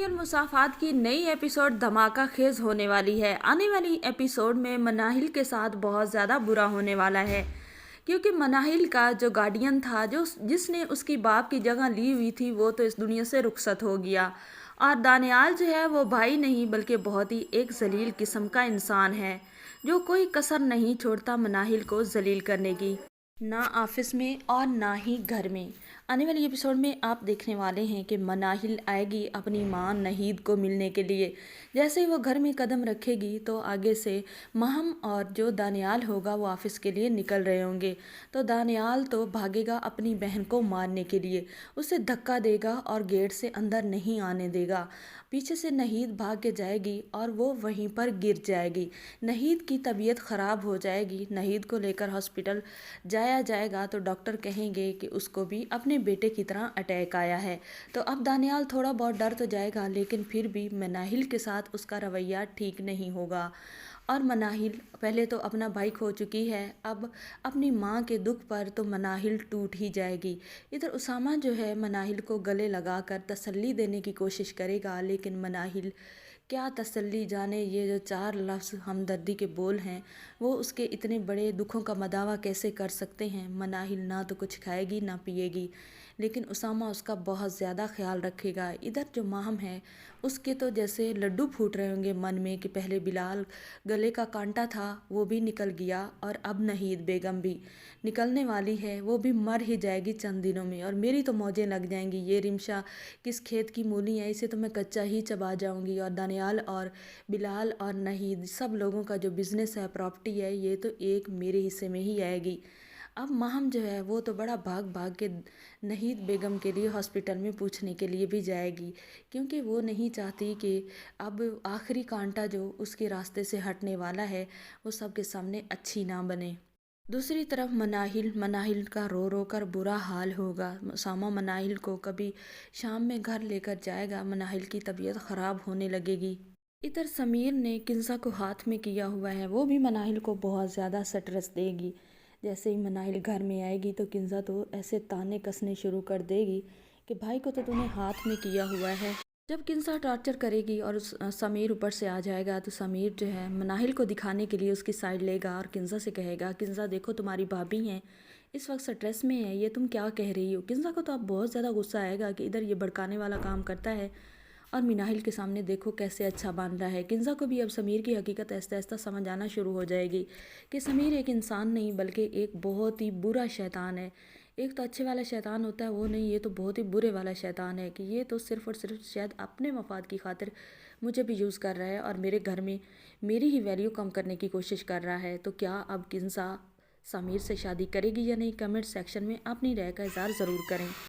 Serial मुसाफात की नई episode धमाका खेज होने वाली है। आने वाली एपिसोड में मनाहिल के साथ बहुत ज़्यादा बुरा होने वाला है, क्योंकि मनाहिल का जो गार्डियन था, जो जिसने उसकी बाप की जगह ली हुई थी, वो तो इस दुनिया से रुखसत हो गया। और दानियाल जो है वो भाई नहीं बल्कि बहुत ही एक जलील किस्म का इंसान है, जो कोई कसर नहीं छोड़ता मनाहिल को जलील करने की, ना ऑफिस में और ना ही घर में। आने वाली एपिसोड में आप देखने वाले हैं कि मनाहिल आएगी अपनी माँ नहीद को मिलने के लिए। जैसे ही वो घर में कदम रखेगी तो आगे से महम और जो दानियाल होगा वो ऑफिस के लिए निकल रहे होंगे। तो दानियाल तो भागेगा अपनी बहन को मारने के लिए, उसे धक्का देगा और गेट से अंदर नहीं आने देगा। पीछे से नहीद भाग के जाएगी और वो वहीं पर गिर जाएगी। नहीद की तबीयत ख़राब हो जाएगी। नहीद को लेकर हॉस्पिटल जाया जाएगा तो डॉक्टर कहेंगे कि उसको भी अपने बेटे की तरह अटैक आया है। तो अब दानियाल थोड़ा बहुत डर तो जाएगा, लेकिन फिर भी मनाहिल के साथ उसका रवैया ठीक नहीं होगा। और मनाहिल पहले तो अपना भाई खो चुकी है, अब अपनी माँ के दुख पर तो मनाहिल टूट ही जाएगी। इधर उसामा जो है मनाहिल को गले लगाकर तसल्ली देने की कोशिश करेगा, लेकिन मनाहिल क्या तसल्ली जाने, ये जो 4 लफ्ज़ हमदर्दी के बोल हैं वो उसके इतने बड़े दुखों का मदावा कैसे कर सकते हैं। मनाहिल ना तो कुछ खाएगी ना पिएगी, लेकिन उसामा उसका बहुत ज़्यादा ख्याल रखेगा। इधर जो माहम है उसके तो जैसे लड्डू फूट रहे होंगे मन में कि पहले बिलाल गले का कांटा था वो भी निकल गया, और अब नहीद बेगम भी निकलने वाली है, वो भी मर ही जाएगी चंद दिनों में, और मेरी तो मौजें लग जाएंगी। ये रिमशा किस खेत की मूली है, इसे तो मैं कच्चा ही चबा जाऊंगी। और दानियाल और बिलाल और नहीद सब लोगों का जो बिज़नेस है, प्रॉपर्टी है, ये तो एक मेरे हिस्से में ही आएगी। अब माहम जो है वो तो बड़ा भाग भाग के नहीद बेगम के लिए हॉस्पिटल में पूछने के लिए भी जाएगी, क्योंकि वो नहीं चाहती कि अब आखिरी कांटा जो उसके रास्ते से हटने वाला है वो सबके सामने अच्छी ना बने। दूसरी तरफ मनाहिल का रो रो कर बुरा हाल होगा। सामा मनाहिल को कभी शाम में घर लेकर जाएगा, मनाहिल की तबीयत ख़राब होने लगेगी। इधर समीर ने किंसा को हाथ में किया हुआ है, वो भी मनाहिल को बहुत ज़्यादा स्ट्रेस देगी। जैसे ही मनाहिल घर में आएगी तो किंसा तो ऐसे ताने कसने शुरू कर देगी कि भाई को तो तूने हाथ में किया हुआ है। जब किंसा टॉर्चर करेगी और समीर ऊपर से आ जाएगा तो समीर जो है मनाहिल को दिखाने के लिए उसकी साइड लेगा और किंसा से कहेगा, किंसा देखो तुम्हारी भाभी हैं, इस वक्त स्ट्रेस में है, ये तुम क्या कह रही हो। किंसा को तो अब बहुत ज़्यादा गुस्सा आएगा कि इधर ये भड़काने वाला काम करता है और मनाहिल के सामने देखो कैसे अच्छा बन रहा है। किंसा को भी अब समीर की हकीकत आहिस्ता आहिस्ता समझ आना शुरू हो जाएगी कि समीर एक इंसान नहीं बल्कि एक बहुत ही बुरा शैतान है। एक तो अच्छे वाला शैतान होता है वो नहीं, ये तो बहुत ही बुरे वाला शैतान है कि ये तो सिर्फ़ और सिर्फ शायद अपने मफाद की खातिर मुझे भी यूज़ कर रहा है और मेरे घर में मेरी ही वैल्यू कम करने की कोशिश कर रहा है। तो क्या अब किंसा समीर से शादी करेगी या नहीं? कमेंट सेक्शन में अपनी राय का इज़हार ज़रूर करें।